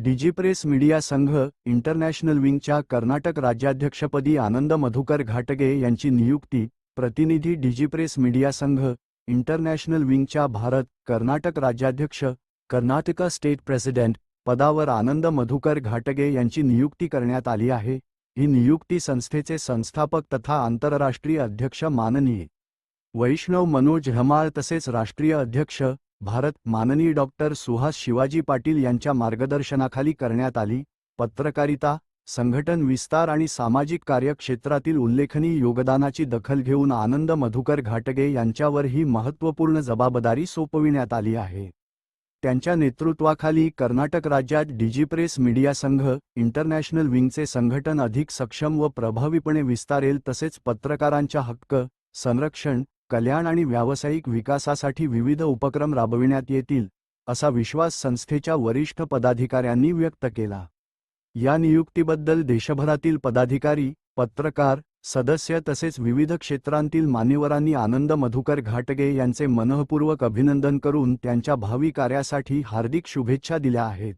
डिजिप्रेस media संघ international विंगच्या कर्नाटक राज्याध्यक्षपदी आनंद मधुकर घाटगे यांची नियुक्ती. प्रतिनिधी डिजिप्रेस मीडिया संघ इंटरनॅशनल विंगच्या भारत कर्नाटक राज्याध्यक्ष कर्नाटका स्टेट प्रेसिडेंट पदावर आनंद मधुकर घाटगे यांची नियुक्ती करण्यात आली आहे. ही नियुक्ती संस्थेचे संस्थापक तथा आंतरराष्ट्रीय अध्यक्ष माननीय वैष्णव मनोज हमाळ तसेच राष्ट्रीय अध्यक्ष भारत माननीय डॉक्टर सुहास शिवाजी पाटील यांच्या मार्गदर्शनाखाली करण्यात आली. पत्रकारिता, संघटन विस्तार आणि सामाजिक कार्य क्षेत्रातील उल्लेखनीय योगदानाची दखल घेऊन आनंद मधुकर घाटगे यांच्यावर ही महत्त्वपूर्ण जबाबदारी सोपविण्यात आली आहे. त्यांच्या नेतृत्वाखाली कर्नाटक राज्यात डिजिप्रेस मीडिया संघ इंटरनॅशनल विंगचे संघटन अधिक सक्षम व प्रभावीपणे विस्तारेल तसेच पत्रकारांच्या हक्क, संरक्षण, कल्याण आणि व्यावसायिक विकासासाठी विविध उपक्रम राबविण्यात येतील, असा विश्वास संस्थेच्या वरिष्ठ पदाधिकाऱ्यांनी व्यक्त केला. या नियुक्तीबद्दल देशभरातील पदाधिकारी, पत्रकार, सदस्य तसेच विविध क्षेत्रांतील मान्यवरांनी आनंद मधुकर घाटगे यांचे मनःपूर्वक अभिनंदन करून त्यांच्या भावी कार्यासाठी हार्दिक शुभेच्छा दिल्या आहेत.